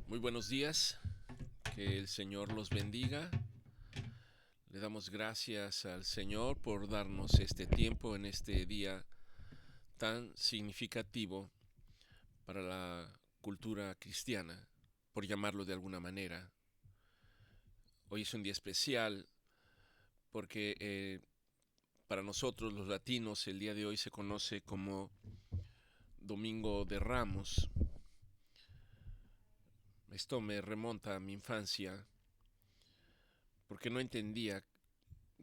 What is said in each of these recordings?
Muy buenos días, que el Señor los bendiga. Le damos gracias al Señor por darnos este tiempo en este día tan significativo para la cultura cristiana, por llamarlo de alguna manera. Hoy es un día especial porque para nosotros los latinos el día de hoy se conoce como Domingo de Ramos. Esto me remonta a mi infancia porque no entendía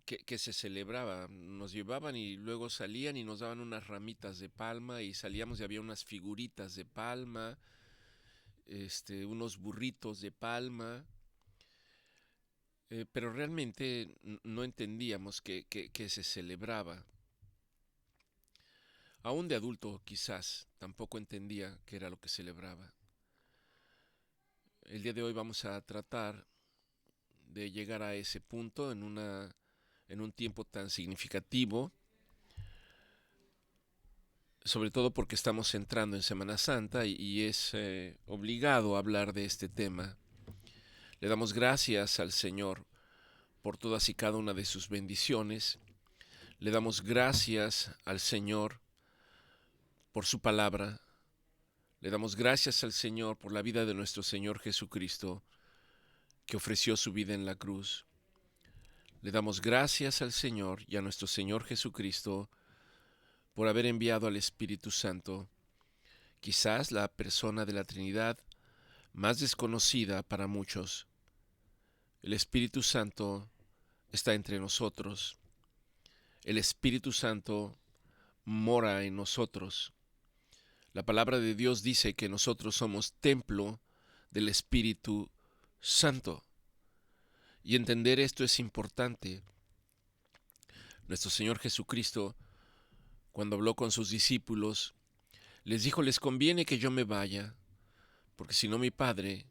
que se celebraba. Nos llevaban y luego salían y nos daban unas ramitas de palma y salíamos y había unas figuritas de palma, unos burritos de palma, pero realmente no entendíamos que se celebraba. Aún de adulto quizás tampoco entendía qué era lo que celebraba. El día de hoy vamos a tratar de llegar a ese punto en un tiempo tan significativo, sobre todo porque estamos entrando en Semana Santa y es obligado hablar de este tema. Le damos gracias al Señor por todas y cada una de sus bendiciones. Le damos gracias al Señor por su palabra. Le damos gracias al Señor por la vida de nuestro Señor Jesucristo, que ofreció su vida en la cruz. Le damos gracias al Señor y a nuestro Señor Jesucristo por haber enviado al Espíritu Santo, quizás la persona de la Trinidad más desconocida para muchos. El Espíritu Santo está entre nosotros. El Espíritu Santo mora en nosotros. La palabra de Dios dice que nosotros somos templo del Espíritu Santo. Y entender esto es importante. Nuestro Señor Jesucristo, cuando habló con sus discípulos, les dijo: les conviene que yo me vaya, porque si no mi Padre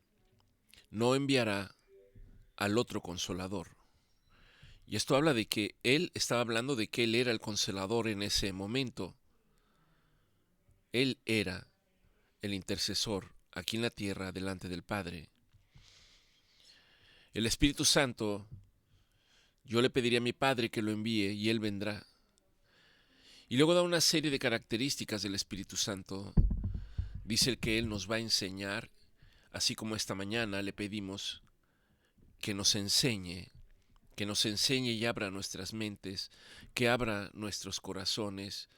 no enviará al otro Consolador. Y esto habla de que Él estaba hablando de que Él era el Consolador en ese momento. Él era el intercesor aquí en la tierra delante del Padre. El Espíritu Santo, yo le pediría a mi Padre que lo envíe y Él vendrá. Y luego da una serie de características del Espíritu Santo. Dice que Él nos va a enseñar, así como esta mañana le pedimos que nos enseñe y abra nuestras mentes, que abra nuestros corazones,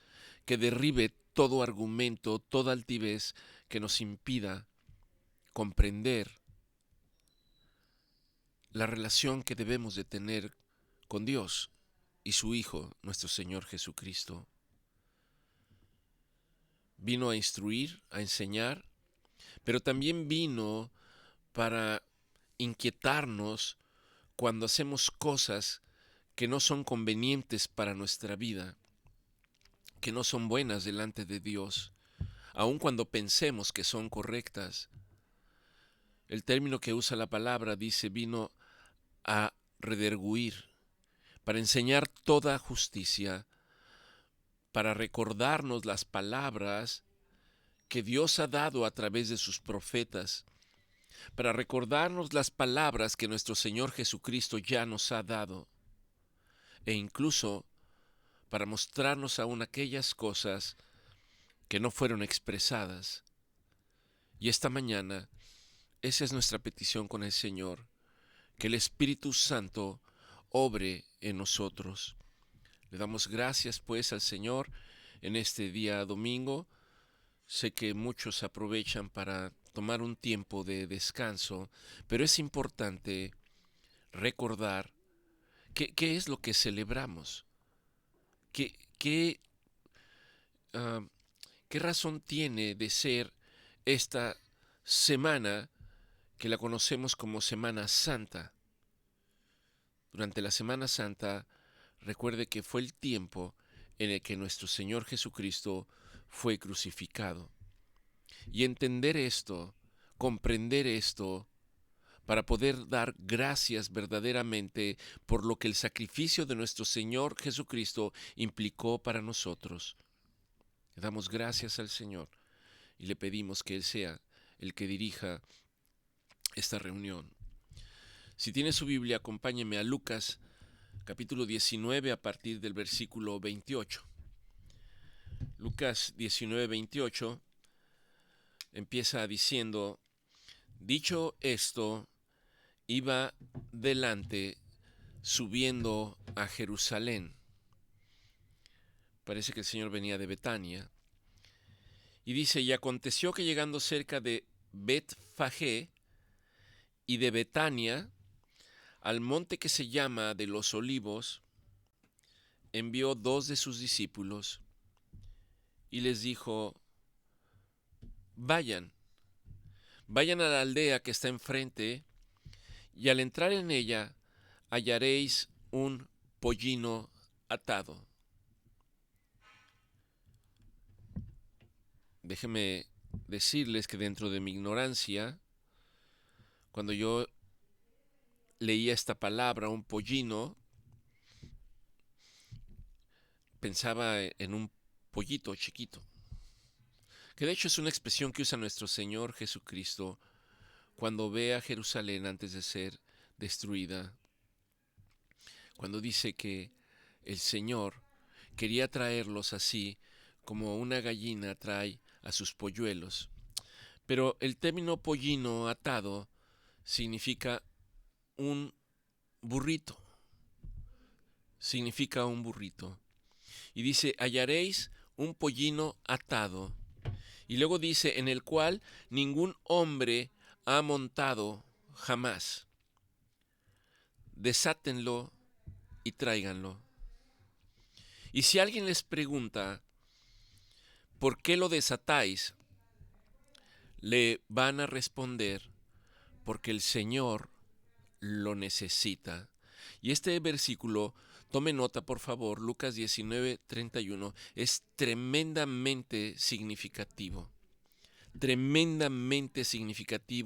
que derribe todo argumento, toda altivez que nos impida comprender la relación que debemos de tener con Dios y su Hijo, nuestro Señor Jesucristo. Vino a instruir, a enseñar, pero también vino para inquietarnos cuando hacemos cosas que no son convenientes para nuestra vida, que no son buenas delante de Dios, aun cuando pensemos que son correctas. El término que usa la palabra dice: vino a redarguir, para enseñar toda justicia, para recordarnos las palabras que Dios ha dado a través de sus profetas, para recordarnos las palabras que nuestro Señor Jesucristo ya nos ha dado, e incluso para mostrarnos aún aquellas cosas que no fueron expresadas. Y esta mañana, esa es nuestra petición con el Señor, que el Espíritu Santo obre en nosotros. Le damos gracias pues al Señor en este día domingo. Sé que muchos aprovechan para tomar un tiempo de descanso, pero es importante recordar qué es lo que celebramos, qué, qué, ah, qué razón tiene de ser esta semana que la conocemos como Semana Santa. Durante la Semana Santa, recuerde que fue el tiempo en el que nuestro Señor Jesucristo fue crucificado. Y entender esto, comprender esto, para poder dar gracias verdaderamente por lo que el sacrificio de nuestro Señor Jesucristo implicó para nosotros. Le damos gracias al Señor y le pedimos que Él sea el que dirija esta reunión. Si tiene su Biblia, acompáñeme a Lucas capítulo 19 a partir del versículo 28. Lucas 19, 28 empieza diciendo: dicho esto, iba delante subiendo a Jerusalén. Parece que el Señor venía de Betania. Y dice: y aconteció que llegando cerca de Betfagé y de Betania, al monte que se llama de los Olivos, envió 2 de sus discípulos y les dijo: vayan a la aldea que está enfrente, y al entrar en ella hallaréis un pollino atado. Déjenme decirles que dentro de mi ignorancia, cuando yo leía esta palabra, un pollino, pensaba en un pollito chiquito, que de hecho es una expresión que usa nuestro Señor Jesucristo cuando ve a Jerusalén antes de ser destruida, cuando dice que el Señor quería traerlos así como una gallina trae a sus polluelos. Pero el término pollino atado significa un burrito. Significa un burrito. Y dice: hallaréis un pollino atado. Y luego dice: en el cual ningún hombre ha montado jamás. Desátenlo y tráiganlo. Y si alguien les pregunta: ¿por qué lo desatáis?, le van a responder: porque el Señor lo necesita. Y este versículo, tome nota por favor, Lucas 19, 31, es tremendamente significativo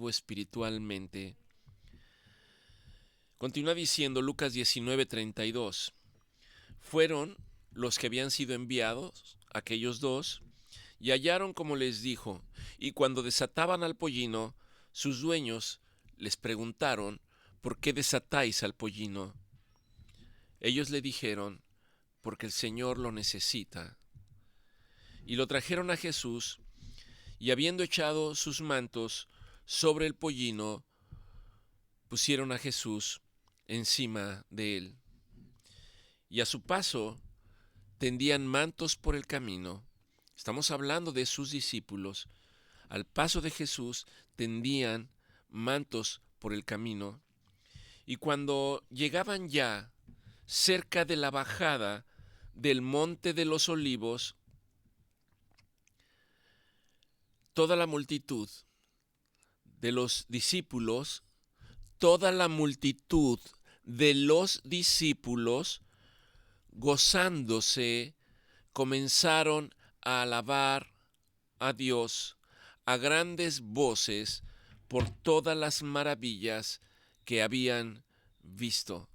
espiritualmente. Continúa diciendo Lucas 19, 32, fueron los que habían sido enviados, aquellos 2, y hallaron como les dijo, y cuando desataban al pollino, sus dueños les preguntaron: ¿por qué desatáis al pollino? Ellos le dijeron: porque el Señor lo necesita. Y lo trajeron a Jesús, y habiendo echado sus mantos sobre el pollino, pusieron a Jesús encima de él. Y a su paso tendían mantos por el camino. Estamos hablando de sus discípulos. Al paso de Jesús tendían mantos por el camino. Y cuando llegaban ya cerca de la bajada del monte de los Olivos, toda la multitud de los discípulos, gozándose, comenzaron a alabar a Dios a grandes voces por todas las maravillas que habían visto.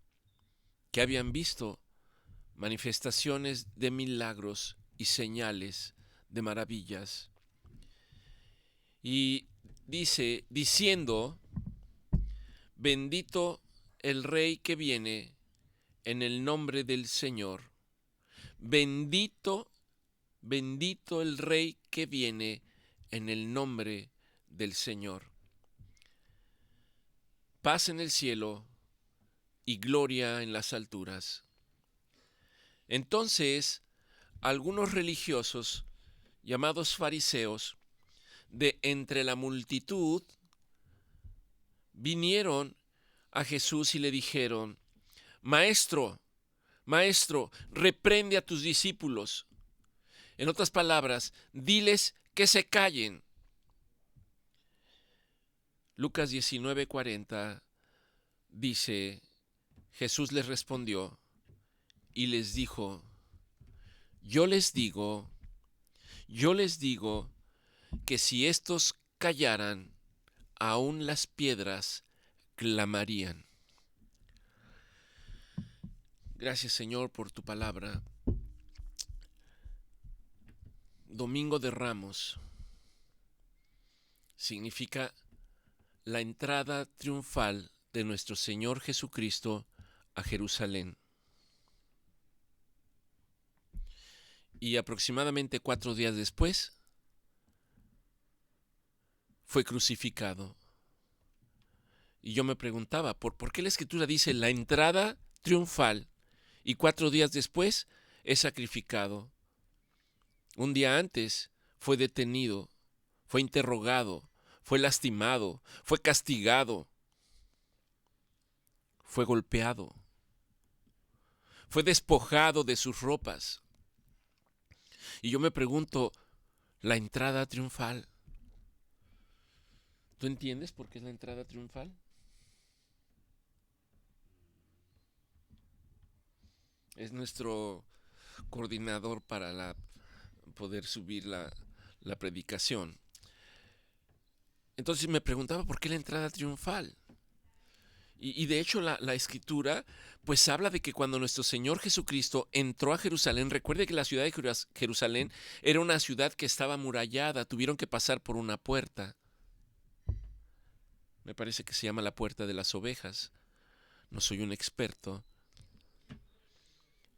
Manifestaciones de milagros y señales de maravillas. Y dice, diciendo: bendito el Rey que viene en el nombre del Señor. Bendito el Rey que viene en el nombre del Señor. Paz en el cielo y gloria en las alturas. Entonces, algunos religiosos, llamados fariseos, de entre la multitud, vinieron a Jesús y le dijeron: Maestro, reprende a tus discípulos. En otras palabras, diles que se callen. Lucas 19:40 dice: Jesús les respondió y les dijo: yo les digo que si estos callaran, aún las piedras clamarían. Gracias, Señor, por tu palabra. Domingo de Ramos significa la entrada triunfal de nuestro Señor Jesucristo a Jerusalén. Y aproximadamente 4 días después fue crucificado. Y yo me preguntaba, ¿por qué la Escritura dice la entrada triunfal y 4 días después es sacrificado? Un día antes fue detenido, fue interrogado, fue lastimado, fue castigado, fue golpeado, fue despojado de sus ropas. Y yo me pregunto, la entrada triunfal. ¿Tú entiendes por qué es la entrada triunfal? Es nuestro coordinador para poder subir la predicación. Entonces me preguntaba por qué la entrada triunfal. Y de hecho la Escritura pues habla de que cuando nuestro Señor Jesucristo entró a Jerusalén, recuerde que la ciudad de Jerusalén era una ciudad que estaba amurallada, tuvieron que pasar por una puerta. Me parece que se llama la puerta de las ovejas. No soy un experto.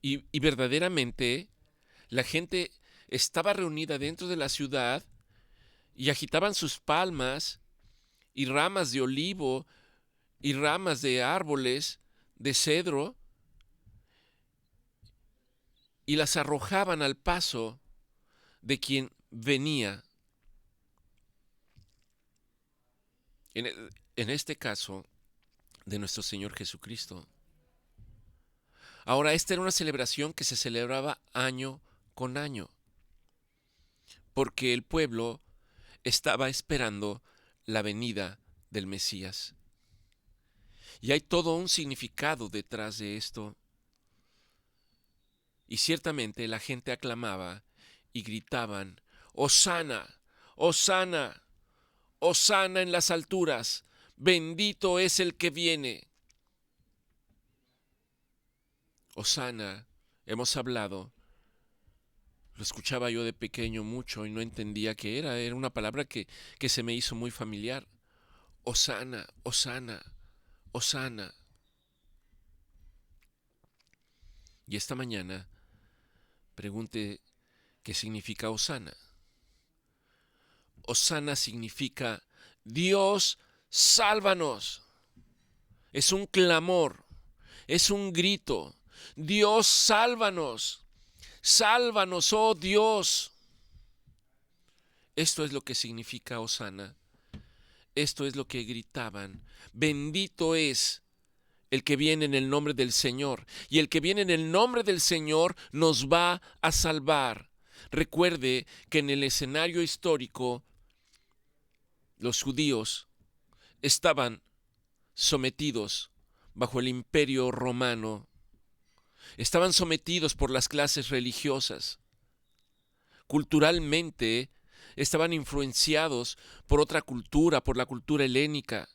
Y verdaderamente la gente estaba reunida dentro de la ciudad y agitaban sus palmas y ramas de olivo y ramas de árboles de cedro y las arrojaban al paso de quien venía. En este caso, de nuestro Señor Jesucristo. Ahora, esta era una celebración que se celebraba año con año, porque el pueblo estaba esperando la venida del Mesías. Y hay todo un significado detrás de esto. Y ciertamente la gente aclamaba y gritaban, Hosana, Hosana, Hosana en las alturas, bendito es el que viene. Hosana, hemos hablado, lo escuchaba yo de pequeño mucho y no entendía qué era una palabra que se me hizo muy familiar. Hosana, Hosana, Hosana. Y esta mañana pregunte qué significa Hosana. Hosana significa Dios, sálvanos. Es un clamor, es un grito. Dios, sálvanos. Sálvanos, oh Dios. Esto es lo que significa Hosana. Esto es lo que gritaban. Bendito es el que viene en el nombre del Señor. Y el que viene en el nombre del Señor nos va a salvar. Recuerde que en el escenario histórico los judíos estaban sometidos bajo el imperio romano. Estaban sometidos por las clases religiosas. Culturalmente estaban influenciados por otra cultura, por la cultura helénica.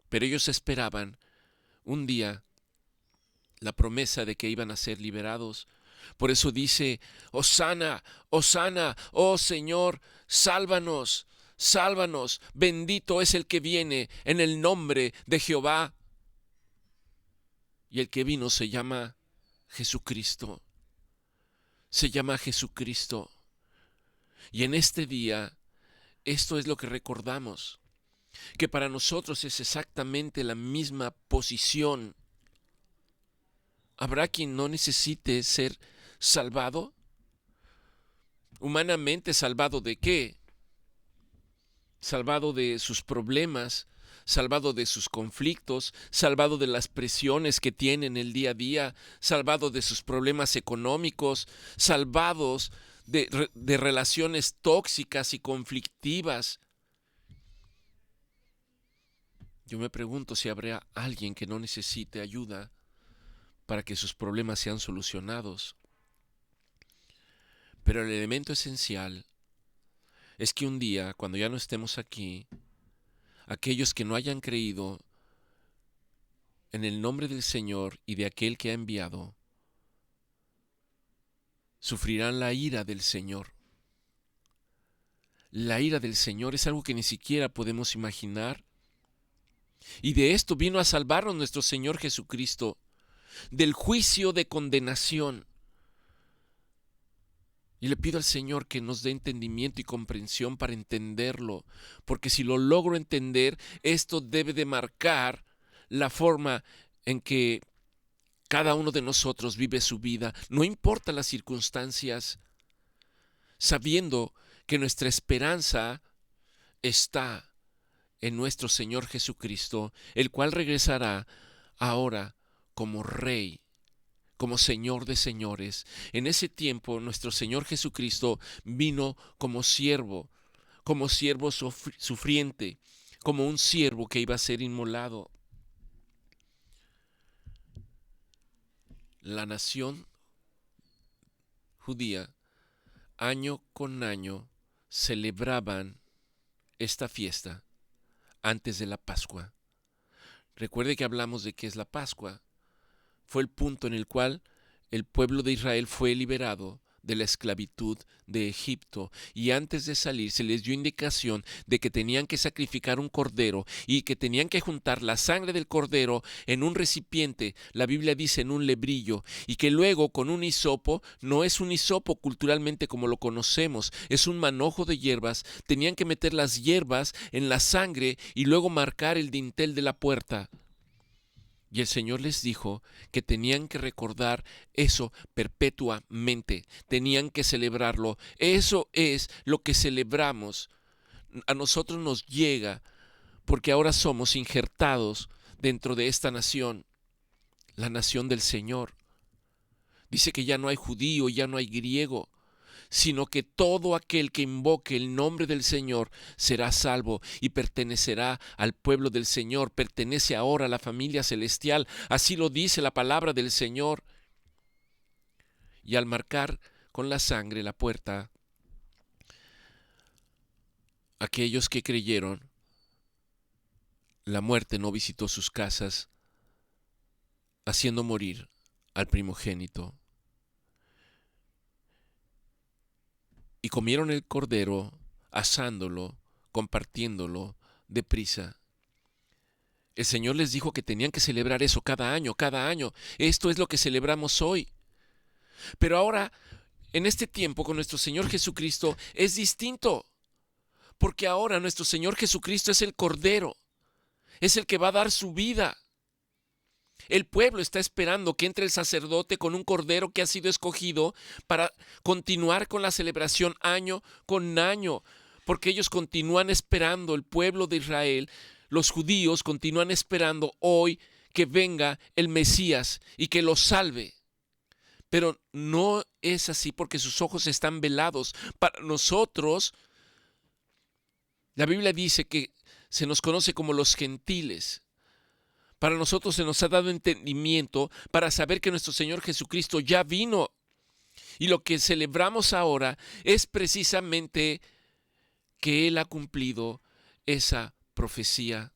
Pero ellos esperaban un día la promesa de que iban a ser liberados. Por eso dice, Hosana, Hosana, oh Señor, sálvanos, sálvanos, bendito es el que viene en el nombre de Jehová. Y el que vino se llama Jesucristo. Se llama Jesucristo. Y en este día, esto es lo que recordamos, que para nosotros es exactamente la misma posición. ¿Habrá quien no necesite ser salvado? ¿Humanamente salvado de qué? Salvado de sus problemas, salvado de sus conflictos, salvado de las presiones que tienen el día a día, salvado de sus problemas económicos, salvados de relaciones tóxicas y conflictivas. Yo me pregunto si habrá alguien que no necesite ayuda para que sus problemas sean solucionados. Pero el elemento esencial es que un día, cuando ya no estemos aquí, aquellos que no hayan creído en el nombre del Señor y de aquel que ha enviado, sufrirán la ira del Señor. La ira del Señor es algo que ni siquiera podemos imaginar. Y de esto vino a salvarnos nuestro Señor Jesucristo, del juicio de condenación. Y le pido al Señor que nos dé entendimiento y comprensión para entenderlo, porque si lo logro entender, esto debe de marcar la forma en que cada uno de nosotros vive su vida, no importa las circunstancias, sabiendo que nuestra esperanza está en nuestro Señor Jesucristo, el cual regresará ahora como Rey, como Señor de señores. En ese tiempo nuestro Señor Jesucristo vino como siervo sufriente, como un siervo que iba a ser inmolado. La nación judía, año con año, celebraban esta fiesta antes de la Pascua. Recuerde que hablamos de qué es la Pascua. Fue el punto en el cual el pueblo de Israel fue liberado de la esclavitud de Egipto, y antes de salir se les dio indicación de que tenían que sacrificar un cordero y que tenían que juntar la sangre del cordero en un recipiente, la Biblia dice en un lebrillo, y que luego con un hisopo, no es un hisopo culturalmente como lo conocemos, es un manojo de hierbas, tenían que meter las hierbas en la sangre y luego marcar el dintel de la puerta. Y el Señor les dijo que tenían que recordar eso perpetuamente, tenían que celebrarlo. Eso es lo que celebramos. A nosotros nos llega porque ahora somos injertados dentro de esta nación, la nación del Señor. Dice que ya no hay judío, ya no hay griego, sino que todo aquel que invoque el nombre del Señor será salvo y pertenecerá al pueblo del Señor, pertenece ahora a la familia celestial, así lo dice la palabra del Señor. Y al marcar con la sangre la puerta, aquellos que creyeron, la muerte no visitó sus casas, haciendo morir al primogénito. Y comieron el cordero, asándolo, compartiéndolo deprisa. El Señor les dijo que tenían que celebrar eso cada año, cada año. Esto es lo que celebramos hoy. Pero ahora, en este tiempo con nuestro Señor Jesucristo, es distinto. Porque ahora nuestro Señor Jesucristo es el Cordero. Es el que va a dar su vida. El pueblo está esperando que entre el sacerdote con un cordero que ha sido escogido para continuar con la celebración año con año, porque ellos continúan esperando, el pueblo de Israel, los judíos continúan esperando hoy que venga el Mesías y que los salve. Pero no es así porque sus ojos están velados. Para nosotros, la Biblia dice que se nos conoce como los gentiles. Para nosotros se nos ha dado entendimiento para saber que nuestro Señor Jesucristo ya vino. Y lo que celebramos ahora es precisamente que Él ha cumplido esa profecía.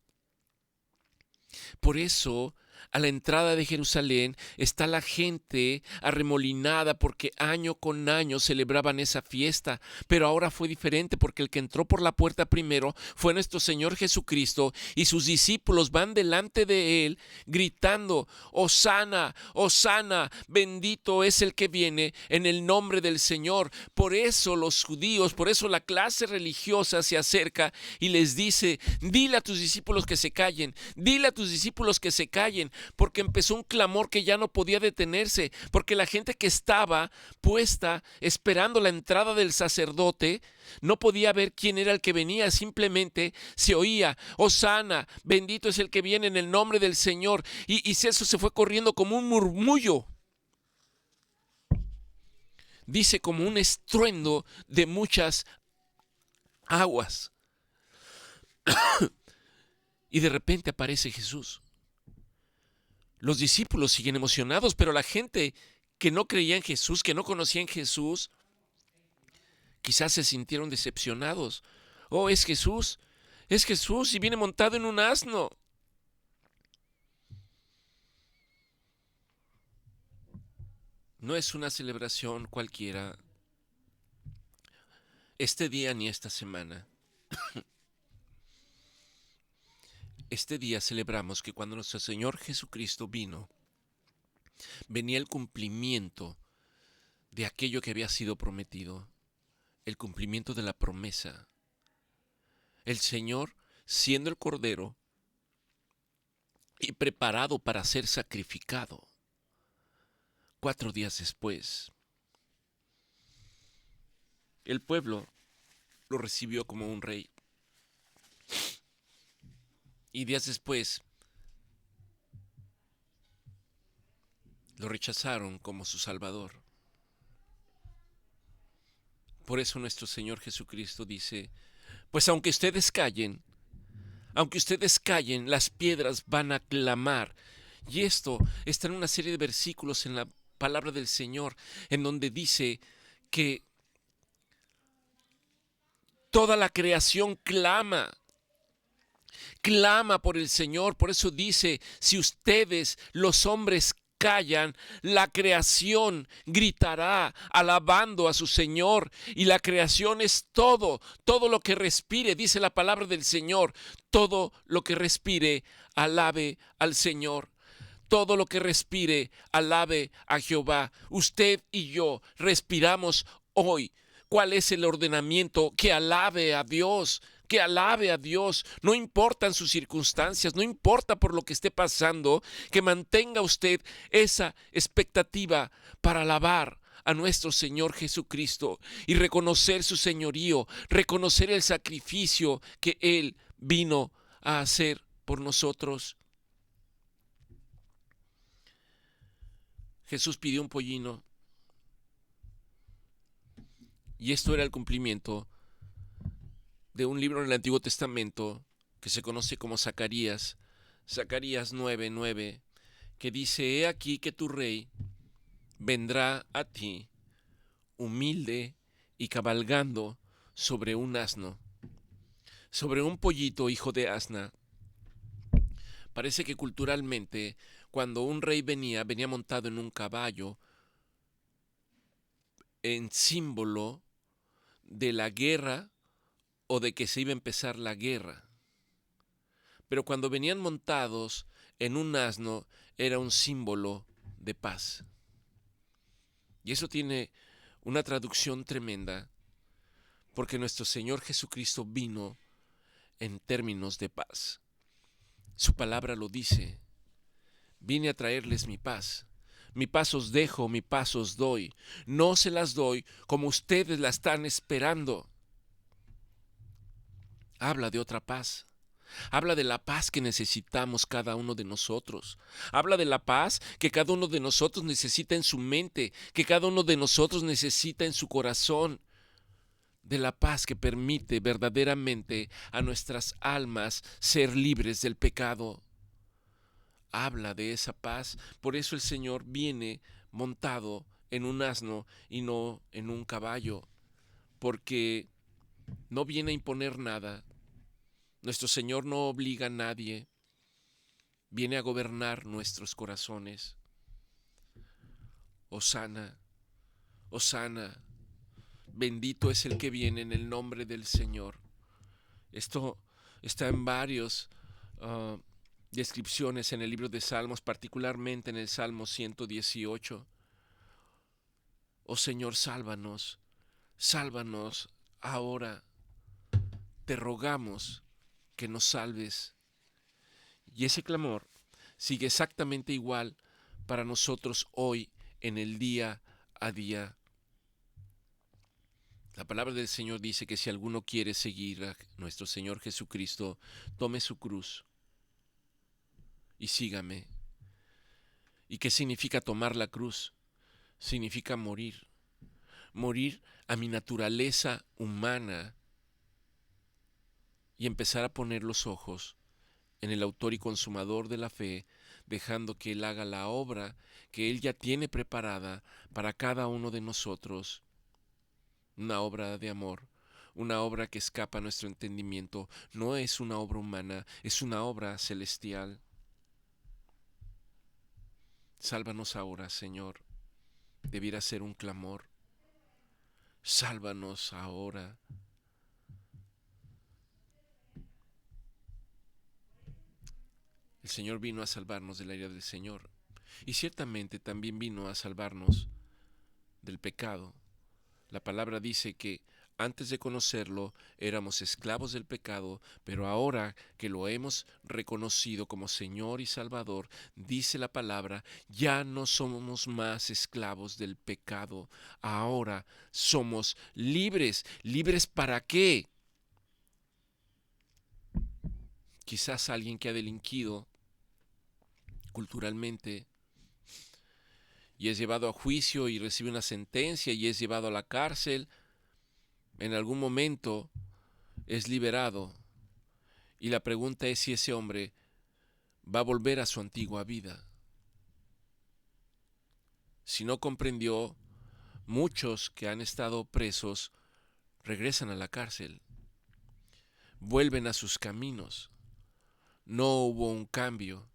Por eso, a la entrada de Jerusalén está la gente arremolinada porque año con año celebraban esa fiesta, pero ahora fue diferente porque el que entró por la puerta primero fue nuestro Señor Jesucristo y sus discípulos van delante de él gritando: Hosana, Hosana, bendito es el que viene en el nombre del Señor. Por eso los judíos, por eso la clase religiosa se acerca y les dice: dile a tus discípulos que se callen, dile a tus discípulos que se callen, porque empezó un clamor que ya no podía detenerse, porque la gente que estaba puesta esperando la entrada del sacerdote no podía ver quién era el que venía, simplemente se oía: Hosana, bendito es el que viene en el nombre del Señor, y eso se fue corriendo como un murmullo, dice como un estruendo de muchas aguas, y de repente aparece Jesús. Los discípulos siguen emocionados, pero la gente que no creía en Jesús, que no conocía en Jesús, quizás se sintieron decepcionados. Oh, es Jesús y viene montado en un asno. No es una celebración cualquiera. este día ni esta semana. Este día celebramos que cuando nuestro Señor Jesucristo vino, venía el cumplimiento de aquello que había sido prometido, el cumplimiento de la promesa. El Señor, siendo el Cordero y preparado para ser sacrificado, 4 días después, el pueblo lo recibió como un rey. Y días después lo rechazaron como su Salvador. Por eso nuestro Señor Jesucristo dice, pues aunque ustedes callen, las piedras van a clamar. Y esto está en una serie de versículos en la palabra del Señor, en donde dice que toda la creación clama por el Señor. Por eso dice, si ustedes, los hombres, callan, la creación gritará alabando a su Señor. Y la creación es todo lo que respire, dice la palabra del Señor, todo lo que respire, alabe al Señor. Todo lo que respire, alabe a Jehová. Usted y yo respiramos hoy. ¿Cuál es el ordenamiento? Que alabe a Dios. Que alabe a Dios, no importan sus circunstancias, no importa por lo que esté pasando, que mantenga usted esa expectativa para alabar a nuestro Señor Jesucristo y reconocer su señorío, reconocer el sacrificio que Él vino a hacer por nosotros. Jesús pidió un pollino y esto era el cumplimiento de un libro en el Antiguo Testamento que se conoce como Zacarías 9:9, que dice, he aquí que tu rey vendrá a ti humilde y cabalgando sobre un asno, sobre un pollito hijo de asna. Parece que culturalmente, cuando un rey venía montado en un caballo, en símbolo de la guerra o de que se iba a empezar la guerra. Pero cuando venían montados en un asno era un símbolo de paz. Y eso tiene una traducción tremenda, porque nuestro Señor Jesucristo vino en términos de paz. Su palabra lo dice, vine a traerles mi paz. Mi paz os dejo, mi paz os doy. No se las doy como ustedes la están esperando. Habla de otra paz. Habla de la paz que necesitamos cada uno de nosotros. Habla de la paz que cada uno de nosotros necesita en su mente, que cada uno de nosotros necesita en su corazón. De la paz que permite verdaderamente a nuestras almas ser libres del pecado. Habla de esa paz. Por eso el Señor viene montado en un asno y no en un caballo. Porque no viene a imponer nada. Nuestro Señor no obliga a nadie, viene a gobernar nuestros corazones. Hosana, Hosana, bendito es el que viene en el nombre del Señor. Esto está en varias descripciones en el libro de Salmos, particularmente en el Salmo 118. Oh Señor, sálvanos, sálvanos ahora. Te rogamos que nos salves. Y ese clamor sigue exactamente igual para nosotros hoy en el día a día. La palabra del Señor dice que si alguno quiere seguir a nuestro Señor Jesucristo, tome su cruz y sígame. ¿Y qué significa tomar la cruz? Significa morir. Morir a mi naturaleza humana y empezar a poner los ojos en el autor y consumador de la fe, dejando que Él haga la obra que Él ya tiene preparada para cada uno de nosotros. Una obra de amor, una obra que escapa a nuestro entendimiento. No es una obra humana, es una obra celestial. Sálvanos ahora, Señor. Debiera ser un clamor. sálvanos ahora. El Señor vino a salvarnos de la ira del Señor. Y ciertamente también vino a salvarnos del pecado. La palabra dice que antes de conocerlo éramos esclavos del pecado, pero ahora que lo hemos reconocido como Señor y Salvador, dice la palabra, ya no somos más esclavos del pecado. Ahora somos libres. ¿Libres para qué? Quizás alguien que ha delinquido culturalmente y es llevado a juicio y recibe una sentencia y es llevado a la cárcel, en algún momento es liberado. Y la pregunta es si ese hombre va a volver a su antigua vida. Si no comprendió, muchos que han estado presos regresan a la cárcel, vuelven a sus caminos. No hubo un cambio.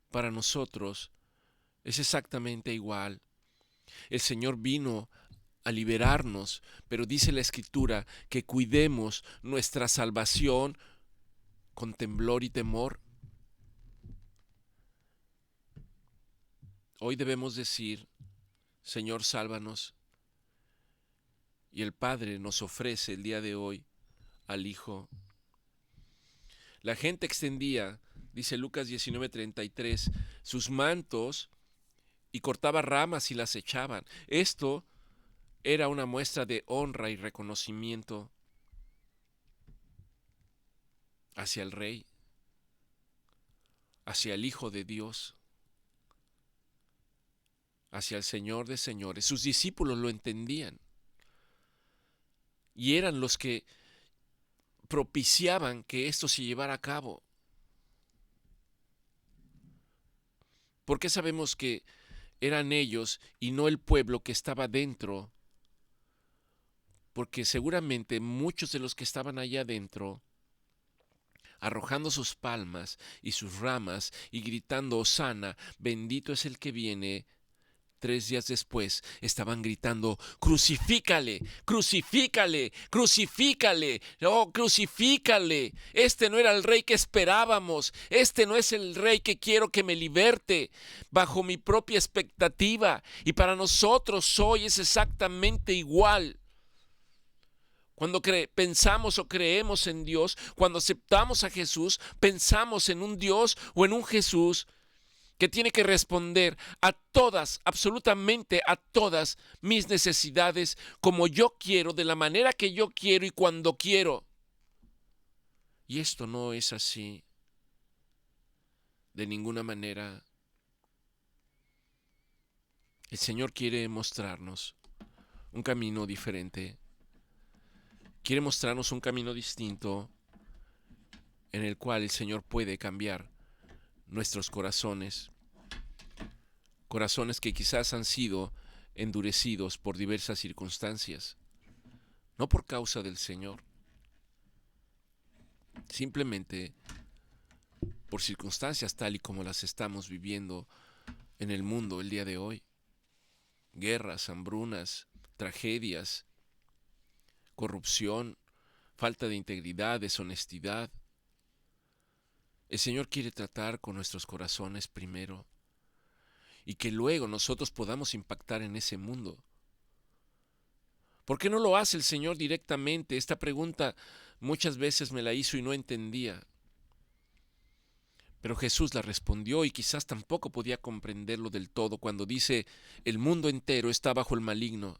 Para nosotros es exactamente igual. El Señor vino a liberarnos, pero dice la Escritura que cuidemos nuestra salvación con temblor y temor. Hoy debemos decir, Señor, sálvanos. Y el Padre nos ofrece el día de hoy al Hijo. La gente extendía, dice Lucas 19:33, sus mantos y cortaba ramas y las echaban. Esto era una muestra de honra y reconocimiento hacia el Rey, hacia el Hijo de Dios, hacia el Señor de señores. Sus discípulos lo entendían y eran los que propiciaban que esto se llevara a cabo. ¿Por qué sabemos que eran ellos y no el pueblo que estaba dentro? Porque seguramente muchos de los que estaban allá adentro, arrojando sus palmas y sus ramas y gritando Hosana, bendito es el que viene, 3 días después estaban gritando, crucifícale, crucifícale, crucifícale, oh, crucifícale. Este no era el rey que esperábamos, este no es el rey que quiero que me liberte bajo mi propia expectativa. Y para nosotros hoy es exactamente igual. Cuando pensamos o creemos en Dios, cuando aceptamos a Jesús, pensamos en un Dios o en un Jesús que tiene que responder a todas, absolutamente a todas mis necesidades como yo quiero, de la manera que yo quiero y cuando quiero. Y esto no es así de ninguna manera. El Señor quiere mostrarnos un camino diferente. Quiere mostrarnos un camino distinto en el cual el Señor puede cambiar nuestros corazones. Corazones que quizás han sido endurecidos por diversas circunstancias, no por causa del Señor, simplemente por circunstancias tal y como las estamos viviendo en el mundo el día de hoy. Guerras, hambrunas, tragedias, corrupción, falta de integridad, deshonestidad. El Señor quiere tratar con nuestros corazones primero y que luego nosotros podamos impactar en ese mundo. ¿Por qué no lo hace el Señor directamente? Esta pregunta muchas veces me la hizo y no entendía. Pero Jesús la respondió y quizás tampoco podía comprenderlo del todo cuando dice, el mundo entero está bajo el maligno.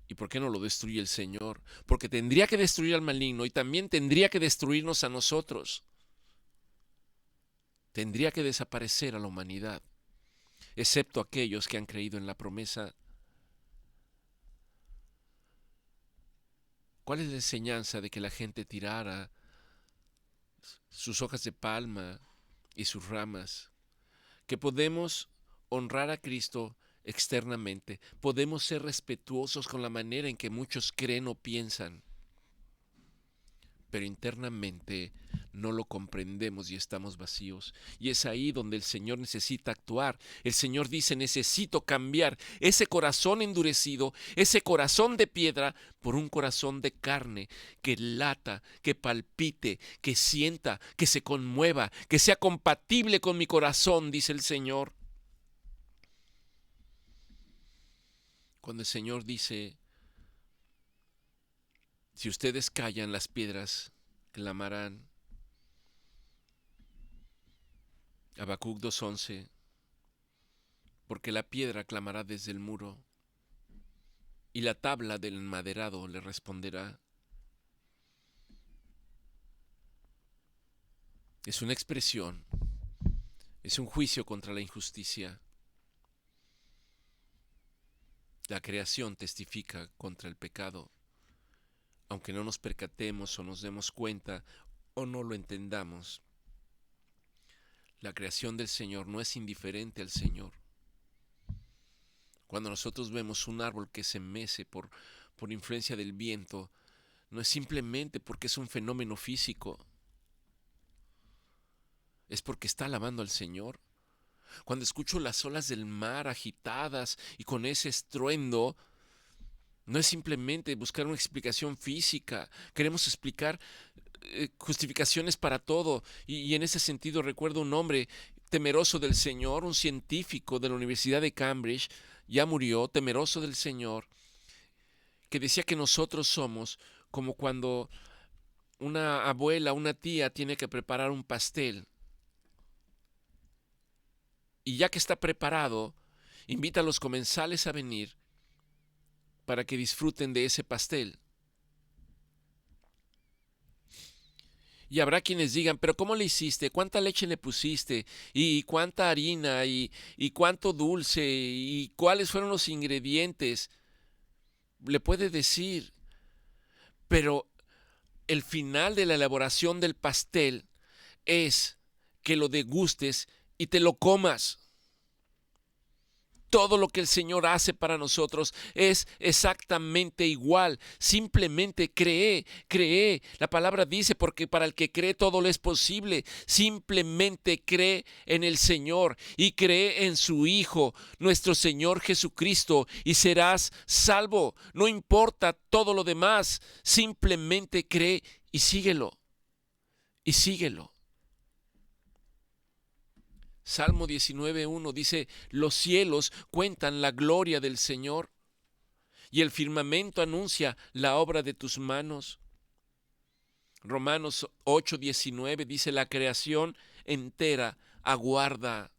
¿Y por qué no lo destruye el Señor? Porque tendría que destruir al maligno y también tendría que destruirnos a nosotros. Tendría que desaparecer a la humanidad, excepto aquellos que han creído en la promesa. ¿Cuál es la enseñanza de que la gente tirara sus hojas de palma y sus ramas? Que podemos honrar a Cristo externamente, podemos ser respetuosos con la manera en que muchos creen o piensan, pero internamente no lo comprendemos y estamos vacíos. Y es ahí donde el Señor necesita actuar. El Señor dice, necesito cambiar ese corazón endurecido, ese corazón de piedra, por un corazón de carne que lata, que palpite, que sienta, que se conmueva, que sea compatible con mi corazón, dice el Señor. Cuando el Señor dice, si ustedes callan, las piedras clamarán. Habacuc 2:11, porque la piedra clamará desde el muro, y la tabla del enmaderado le responderá. Es una expresión, es un juicio contra la injusticia. La creación testifica contra el pecado, aunque no nos percatemos o nos demos cuenta o no lo entendamos. La creación del Señor no es indiferente al Señor. Cuando nosotros vemos un árbol que se mece por influencia del viento, no es simplemente porque es un fenómeno físico, es porque está alabando al Señor. Cuando escucho las olas del mar agitadas y con ese estruendo, no es simplemente buscar una explicación física. Queremos explicar justificaciones para todo. Y en ese sentido recuerdo un hombre temeroso del Señor, un científico de la Universidad de Cambridge, ya murió, temeroso del Señor, que decía que nosotros somos como cuando una abuela, una tía tiene que preparar un pastel. Y ya que está preparado, invita a los comensales a venir para que disfruten de ese pastel. Y habrá quienes digan, pero ¿cómo le hiciste? ¿Cuánta leche le pusiste? ¿Y cuánta harina? ¿Y cuánto dulce? ¿Y cuáles fueron los ingredientes? Le puede decir, pero el final de la elaboración del pastel es que lo degustes y te lo comas. Todo lo que el Señor hace para nosotros es exactamente igual. Simplemente cree. La palabra dice, porque para el que cree todo le es posible. Simplemente cree en el Señor y cree en su Hijo, nuestro Señor Jesucristo, y serás salvo. No importa todo lo demás. Simplemente cree y síguelo. Y síguelo. Salmo 19:1 dice, los cielos cuentan la gloria del Señor y el firmamento anuncia la obra de tus manos. Romanos 8:19 dice, la creación entera aguarda.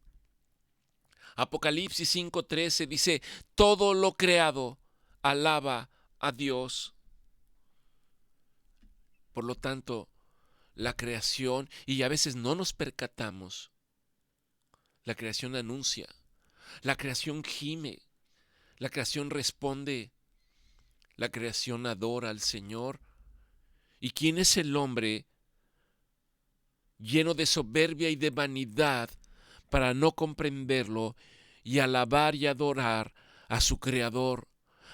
Apocalipsis 5:13 dice, todo lo creado alaba a Dios. Por lo tanto, la creación, y a veces no nos percatamos, la creación anuncia, la creación gime, la creación responde, la creación adora al Señor. ¿Y quién es el hombre lleno de soberbia y de vanidad para no comprenderlo y alabar y adorar a su Creador,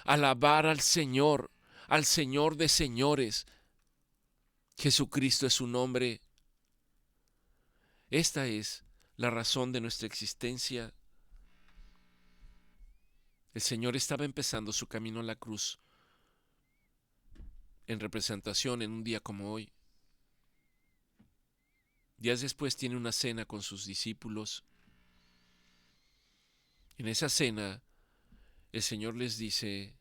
alabar al Señor de señores? Jesucristo es su nombre. Esta es la razón de nuestra existencia. El Señor estaba empezando su camino a la cruz en representación en un día como hoy. Días después tiene una cena con sus discípulos. En esa cena el Señor les dice,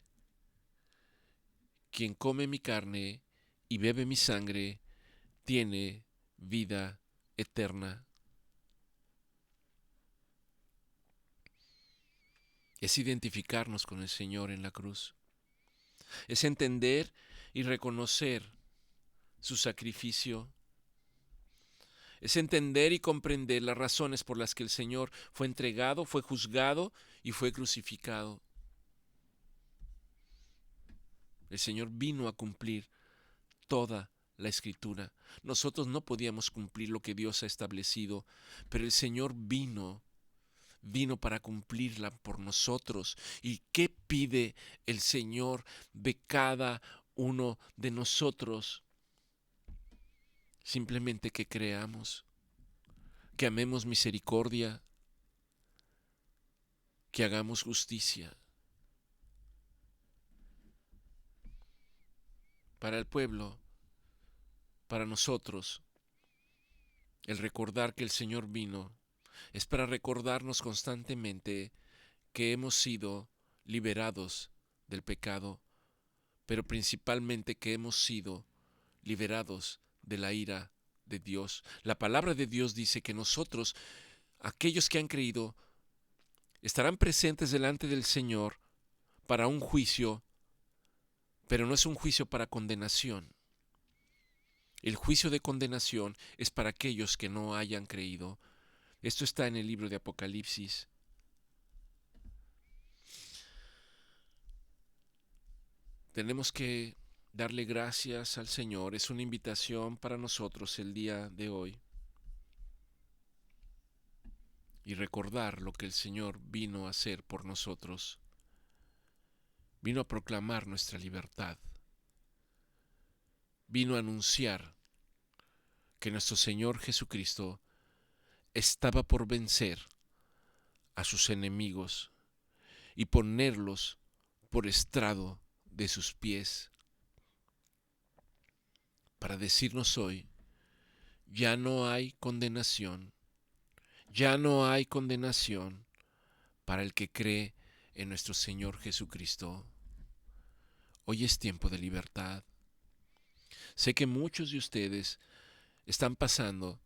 quien come mi carne y bebe mi sangre tiene vida eterna. Es identificarnos con el Señor en la cruz. Es entender y reconocer su sacrificio. Es entender y comprender las razones por las que el Señor fue entregado, fue juzgado y fue crucificado. El Señor vino a cumplir toda la Escritura. Nosotros no podíamos cumplir lo que Dios ha establecido, pero el Señor vino para cumplirla por nosotros. ¿Y qué pide el Señor de cada uno de nosotros? Simplemente que creamos, que amemos misericordia, que hagamos justicia. Para el pueblo, para nosotros, el recordar que el Señor vino es para recordarnos constantemente que hemos sido liberados del pecado, pero principalmente que hemos sido liberados de la ira de Dios. La palabra de Dios dice que nosotros, aquellos que han creído, estarán presentes delante del Señor para un juicio, pero no es un juicio para condenación. El juicio de condenación es para aquellos que no hayan creído. Esto está en el libro de Apocalipsis. Tenemos que darle gracias al Señor. Es una invitación para nosotros el día de hoy. Y recordar lo que el Señor vino a hacer por nosotros. Vino a proclamar nuestra libertad. Vino a anunciar que nuestro Señor Jesucristo estaba por vencer a sus enemigos y ponerlos por estrado de sus pies, para decirnos hoy, ya no hay condenación, ya no hay condenación para el que cree en nuestro Señor Jesucristo. Hoy es tiempo de libertad. Sé que muchos de ustedes están pasando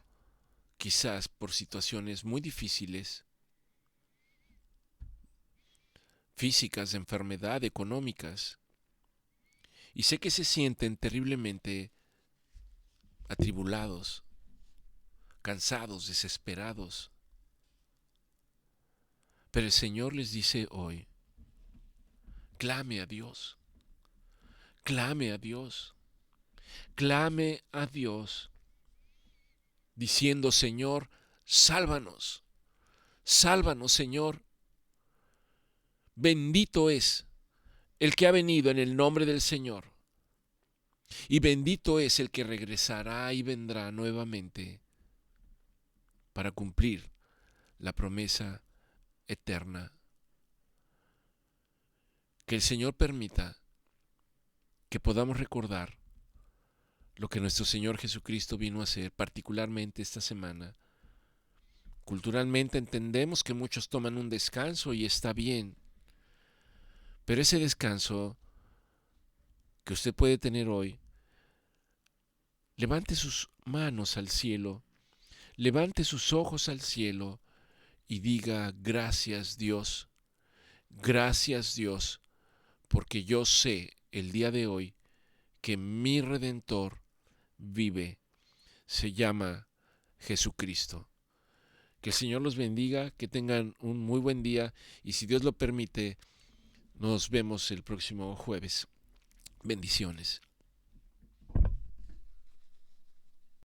quizás por situaciones muy difíciles, físicas, de enfermedad, económicas, y sé que se sienten terriblemente atribulados, cansados, desesperados. Pero el Señor les dice hoy, clame a Dios, clame a Dios, clame a Dios, diciendo, Señor, sálvanos, sálvanos, Señor. Bendito es el que ha venido en el nombre del Señor, y bendito es el que regresará y vendrá nuevamente para cumplir la promesa eterna. Que el Señor permita que podamos recordar lo que nuestro Señor Jesucristo vino a hacer, particularmente esta semana. Culturalmente entendemos que muchos toman un descanso y está bien, pero ese descanso que usted puede tener hoy, levante sus manos al cielo, levante sus ojos al cielo y diga, gracias Dios, porque yo sé el día de hoy que mi Redentor vive, se llama Jesucristo. Que el Señor los bendiga, que tengan un muy buen día y si Dios lo permite, nos vemos el próximo jueves. Bendiciones.